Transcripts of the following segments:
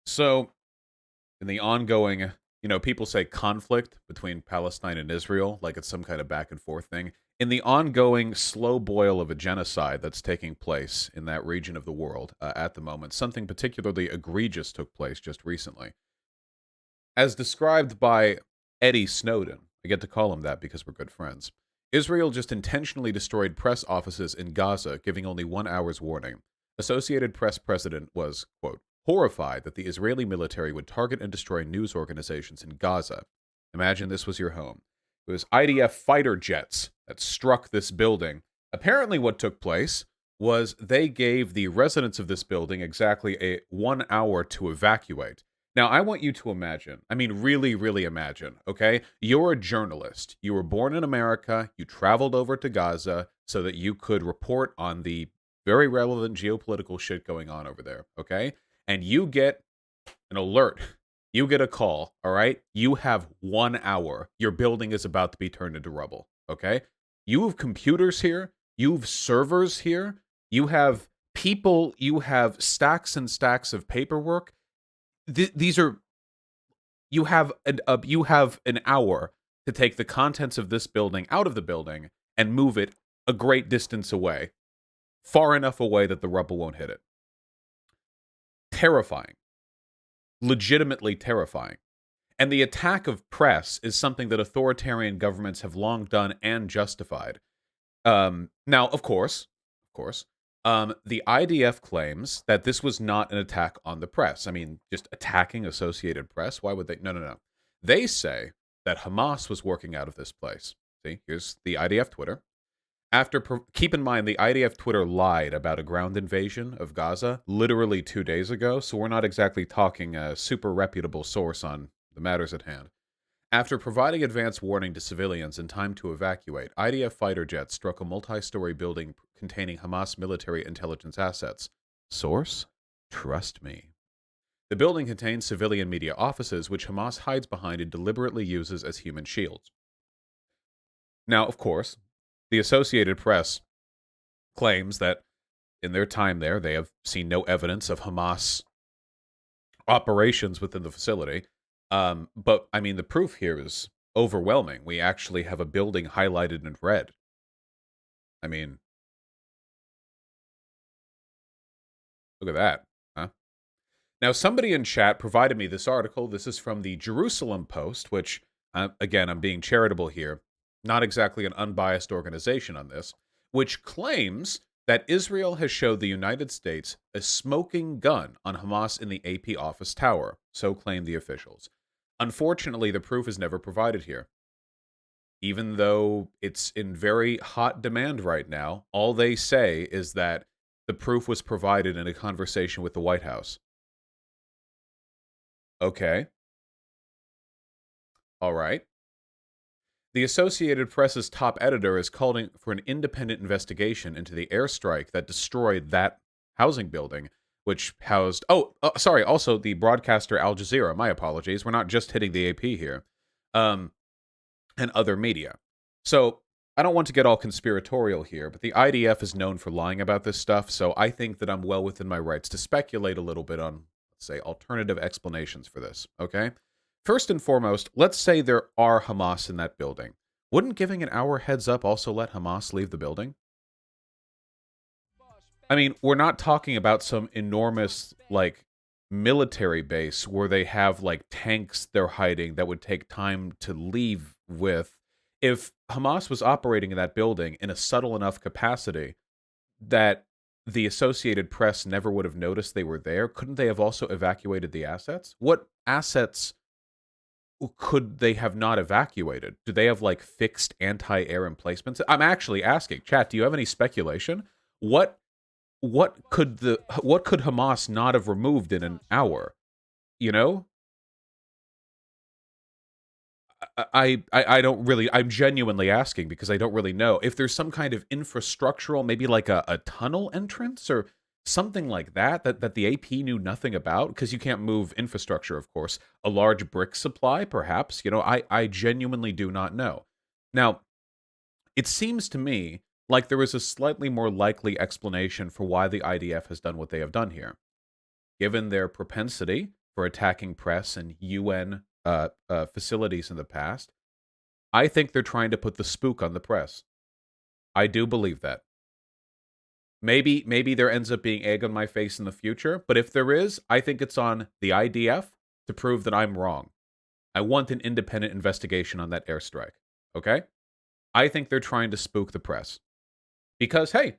So, in the ongoing, people say conflict between Palestine and Israel, like it's some kind of back and forth thing. In the ongoing slow boil of a genocide that's taking place in that region of the world at the moment, something particularly egregious took place just recently. As described by Eddie Snowden, I get to call him that because we're good friends. Israel just intentionally destroyed press offices in Gaza, giving only 1 hour's warning. Associated Press president was, quote, horrified that the Israeli military would target and destroy news organizations in Gaza. Imagine this was your home. It was IDF fighter jets that struck this building. Apparently, what took place was they gave the residents of this building exactly a 1 hour to evacuate. Now, I want you to imagine, I mean, really, really imagine, okay? You're a journalist. You were born in America. You traveled over to Gaza so that you could report on the very relevant geopolitical shit going on over there, okay? And you get an alert. You get a call, all right? You have 1 hour. Your building is about to be turned into rubble, okay? You have computers here. You have servers here. You have people. You have stacks and stacks of paperwork. These are you have an hour to take the contents of this building out of the building and move it a great distance away, far enough away that the rubble won't hit it. Terrifying, legitimately terrifying. And the attack of press is something that authoritarian governments have long done and justified. Now, of course, the IDF claims that this was not an attack on the press. I mean, just attacking Associated Press. Why would they? No. They say that Hamas was working out of this place. See, here's the IDF Twitter. Keep in mind, the IDF Twitter lied about a ground invasion of Gaza literally 2 days ago, so we're not exactly talking a super reputable source on the matters at hand. After providing advance warning to civilians in time to evacuate, IDF fighter jets struck a multi-story building containing Hamas military intelligence assets. Source? Trust me. The building contains civilian media offices, which Hamas hides behind and deliberately uses as human shields. Now, of course, the Associated Press claims that in their time there, they have seen no evidence of Hamas operations within the facility. But, I mean, the proof here is overwhelming. We actually have a building highlighted in red. I mean, look at that, huh? Now, somebody in chat provided me this article. This is from the Jerusalem Post, which, again, I'm being charitable here. Not exactly an unbiased organization on this, which claims that Israel has showed the United States a smoking gun on Hamas in the AP office tower. So claim the officials. Unfortunately, the proof is never provided here. Even though it's in very hot demand right now, all they say is that the proof was provided in a conversation with the White House. Okay. All right. The Associated Press's top editor is calling for an independent investigation into the airstrike that destroyed that housing building, which housed... sorry, also the broadcaster Al Jazeera. My apologies. We're not just hitting the AP here. And other media. So, I don't want to get all conspiratorial here, but the IDF is known for lying about this stuff, so I think that I'm well within my rights to speculate a little bit on, let's say, alternative explanations for this, okay? First and foremost, let's say there are Hamas in that building. Wouldn't giving an hour heads up also let Hamas leave the building? I mean, we're not talking about some enormous, like, military base where they have, like, tanks they're hiding that would take time to leave with. If Hamas was operating in that building in a subtle enough capacity that the Associated Press never would have noticed they were there, couldn't they have also evacuated the assets? What assets could they have not evacuated? Do they have, like, fixed anti-air emplacements? I'm actually asking. Chat, do you have any speculation? What could Hamas not have removed in an hour? You know? I don't really, I'm genuinely asking because I don't really know. If there's some kind of infrastructural, maybe like a tunnel entrance or something like that the AP knew nothing about, because you can't move infrastructure, of course. A large brick supply, perhaps. I genuinely do not know. Now, it seems to me like there is a slightly more likely explanation for why the IDF has done what they have done here. Given their propensity for attacking press and UN facilities in the past, I think they're trying to put the spook on the press. I do believe that. Maybe there ends up being egg on my face in the future, but if there is, I think it's on the IDF to prove that I'm wrong. I want an independent investigation on that airstrike. Okay? I think they're trying to spook the press. Because, hey,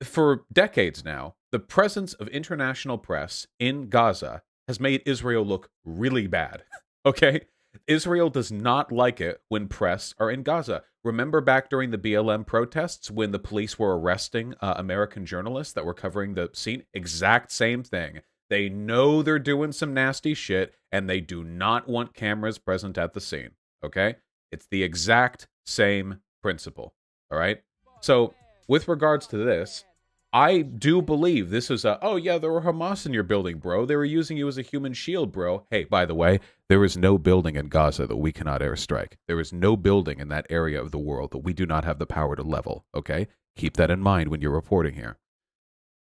for decades now, the presence of international press in Gaza has made Israel look really bad. Okay? Israel does not like it when press are in Gaza. Remember back during the BLM protests when the police were arresting American journalists that were covering the scene? Exact same thing. They know they're doing some nasty shit and they do not want cameras present at the scene. Okay? It's the exact same principle. All right? So, with regards to this, I do believe this is oh yeah, there were Hamas in your building, bro. They were using you as a human shield, bro. Hey, by the way, there is no building in Gaza that we cannot airstrike. There is no building in that area of the world that we do not have the power to level, okay? Keep that in mind when you're reporting here.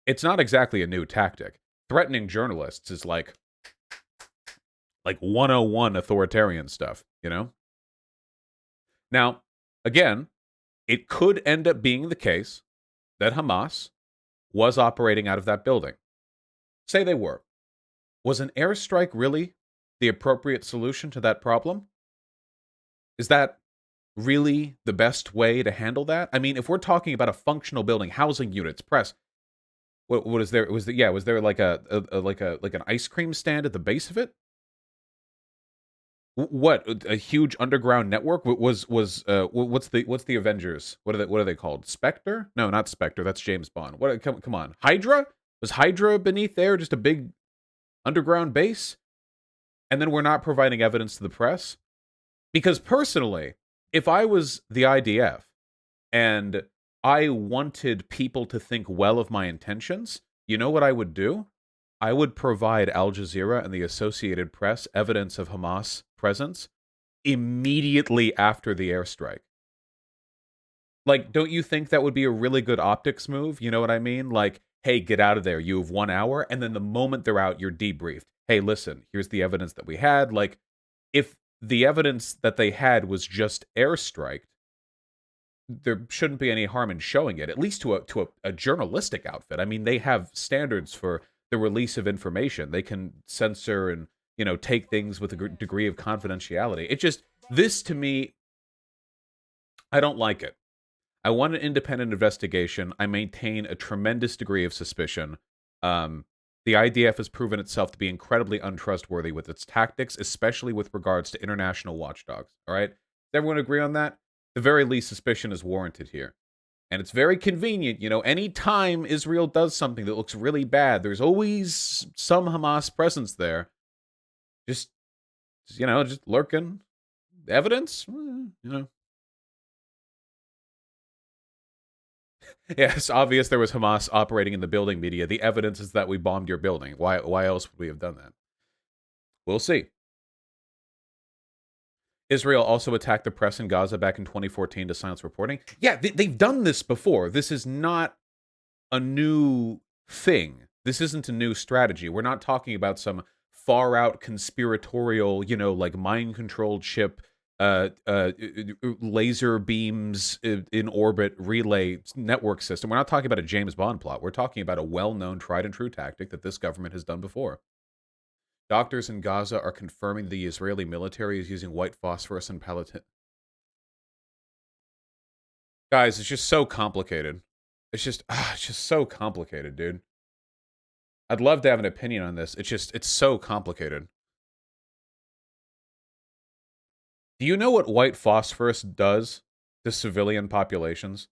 It's not exactly a new tactic. Threatening journalists is like 101 authoritarian stuff, you know? Now, again, it could end up being the case that Hamas was operating out of that building. Say they were. Was an airstrike really the appropriate solution to that problem? Is that really the best way to handle that? I mean, if we're talking about a functional building, housing units, press, what is there? Was there like like an ice cream stand at the base of it? What a huge underground network what's the Avengers? What are they called? Spectre? No, not Spectre. That's James Bond. What? Come on, Hydra? Was Hydra beneath there just a big underground base? And then we're not providing evidence to the press? Because personally, if I was the IDF and I wanted people to think well of my intentions, you know what I would do? I would provide Al Jazeera and the Associated Press evidence of Hamas presence immediately after the airstrike. Like, don't you think that would be a really good optics move? You know what I mean? Like, hey, get out of there. You have 1 hour. And then the moment they're out, you're debriefed. Hey, listen, here's the evidence that we had. Like, if the evidence that they had was just airstriked, there shouldn't be any harm in showing it, at least to a journalistic outfit. I mean, they have standards for the release of information. They can censor and, take things with a degree of confidentiality. It just, this to me, I don't like it. I want an independent investigation. I maintain a tremendous degree of suspicion. The IDF has proven itself to be incredibly untrustworthy with its tactics, especially with regards to international watchdogs. All right? Does everyone agree on that? The very least, suspicion is warranted here. And it's very convenient, any time Israel does something that looks really bad, there's always some Hamas presence there. Just lurking. Evidence? Yeah, it's obvious there was Hamas operating in the building media. The evidence is that we bombed your building. Why else would we have done that? We'll see. Israel also attacked the press in Gaza back in 2014 to silence reporting. Yeah, they've done this before. This is not a new thing. This isn't a new strategy. We're not talking about some far out conspiratorial, like mind controlled ship, laser beams in orbit relay network system. We're not talking about a James Bond plot. We're talking about a well known, tried and true tactic that this government has done before. Doctors in Gaza are confirming the Israeli military is using white phosphorus and Palestine. Guys, it's just so complicated. It's just so complicated, dude. I'd love to have an opinion on this. It's so complicated. Do you know what white phosphorus does to civilian populations?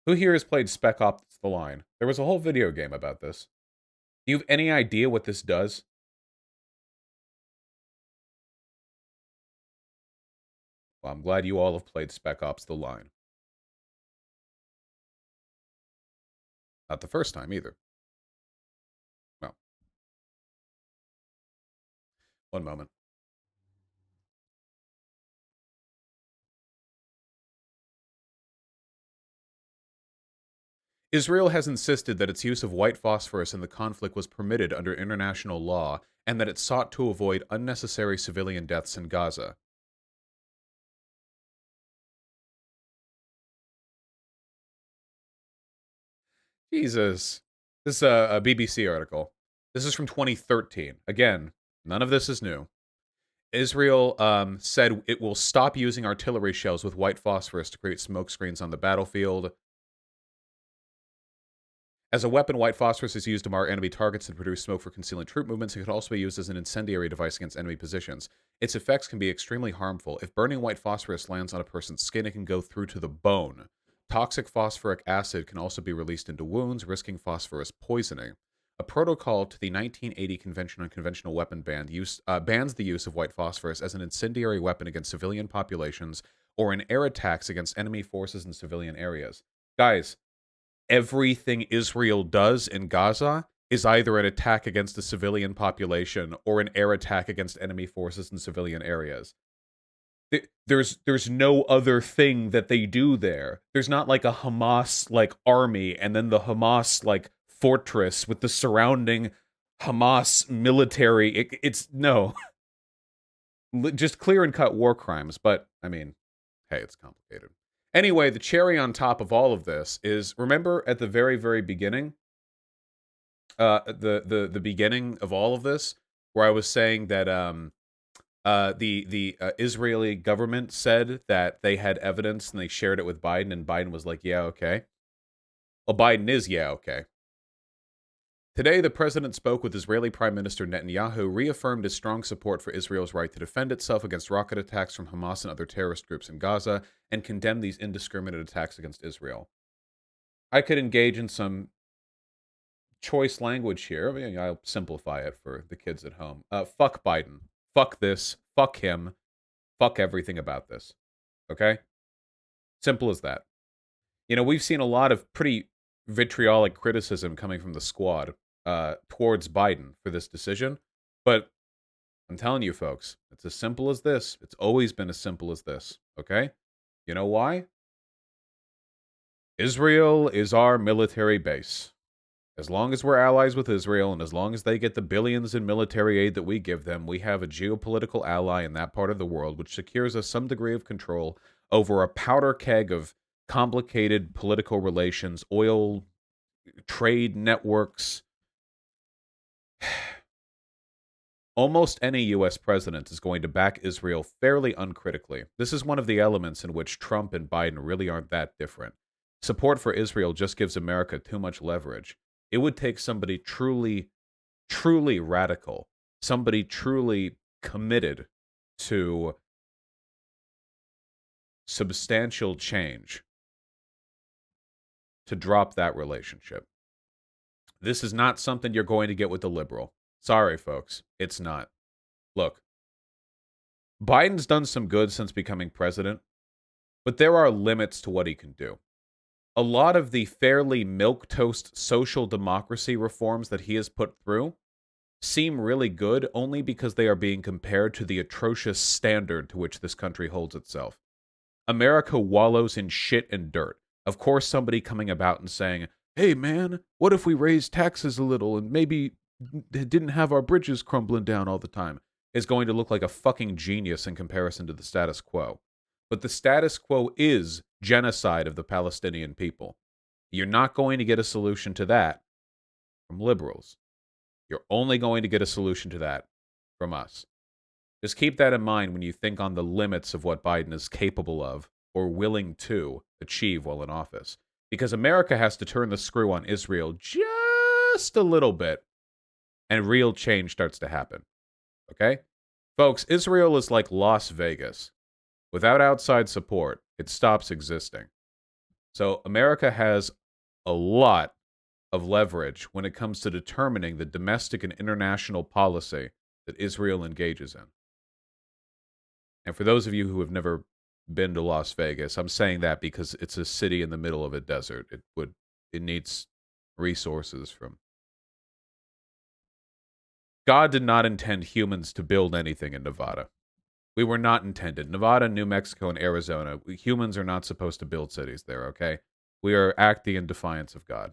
Who here has played Spec Ops: The Line? There was a whole video game about this. Do you have any idea what this does? Well, I'm glad you all have played Spec Ops: The Line. Not the first time either. No. One moment. Israel has insisted that its use of white phosphorus in the conflict was permitted under international law and that it sought to avoid unnecessary civilian deaths in Gaza. Jesus. This is a BBC article. This is from 2013. Again, none of this is new. Israel said it will stop using artillery shells with white phosphorus to create smoke screens on the battlefield. As a weapon, white phosphorus is used to mar enemy targets and produce smoke for concealing troop movements. It could also be used as an incendiary device against enemy positions. Its effects can be extremely harmful. If burning white phosphorus lands on a person's skin, it can go through to the bone. Toxic phosphoric acid can also be released into wounds, risking phosphorus poisoning. A protocol to the 1980 Convention on Conventional Weapon bans the use of white phosphorus as an incendiary weapon against civilian populations or in air attacks against enemy forces in civilian areas. Guys, everything Israel does in Gaza is either an attack against the civilian population or an air attack against enemy forces in civilian areas. There's no other thing that they do there. There's not like a Hamas like army and then the Hamas like fortress with the surrounding Hamas military. It's no, just clear and cut war crimes. But I mean, hey, it's complicated. Anyway, the cherry on top of all of this is, remember at the very, very beginning, the beginning of all of this, where I was saying that the Israeli government said that they had evidence and they shared it with Biden, and Biden was like, yeah, okay. Well, Biden is yeah, okay. Today, the president spoke with Israeli Prime Minister Netanyahu, reaffirmed his strong support for Israel's right to defend itself against rocket attacks from Hamas and other terrorist groups in Gaza, and condemned these indiscriminate attacks against Israel. I could engage in some choice language here. I mean, I'll simplify it for the kids at home. Fuck Biden. Fuck this. Fuck him. Fuck everything about this. Okay? Simple as that. You know, we've seen a lot of pretty vitriolic criticism coming from the squad towards Biden for this decision. But I'm telling you, folks, it's as simple as this. It's always been as simple as this. Okay? You know why? Israel is our military base. As long as we're allies with Israel and as long as they get the billions in military aid that we give them, we have a geopolitical ally in that part of the world, which secures us some degree of control over a powder keg of complicated political relations, oil, trade networks. Almost any U.S. president is going to back Israel fairly uncritically. This is one of the elements in which Trump and Biden really aren't that different. Support for Israel just gives America too much leverage. It would take somebody truly, truly radical, somebody truly committed to substantial change to drop that relationship. This is not something you're going to get with the liberal. Sorry, folks. It's not. Look, Biden's done some good since becoming president, but there are limits to what he can do. A lot of the fairly milquetoast social democracy reforms that he has put through seem really good only because they are being compared to the atrocious standard to which this country holds itself. America wallows in shit and dirt. Of course, somebody coming about and saying, hey, man, what if we raised taxes a little and maybe didn't have our bridges crumbling down all the time, is going to look like a fucking genius in comparison to the status quo. But the status quo is genocide of the Palestinian people. You're not going to get a solution to that from liberals. You're only going to get a solution to that from us. Just keep that in mind when you think on the limits of what Biden is capable of or willing to achieve while in office. Because America has to turn the screw on Israel just a little bit, and real change starts to happen. Okay? Folks, Israel is like Las Vegas. Without outside support, it stops existing. So America has a lot of leverage when it comes to determining the domestic and international policy that Israel engages in. And for those of you who have never been to Las Vegas, I'm saying that because it's a city in the middle of a desert. It needs resources from. God did not intend humans to build anything in Nevada. We were not intended. Nevada, New Mexico, and Arizona, humans are not supposed to build cities there, okay? We are acting in defiance of God.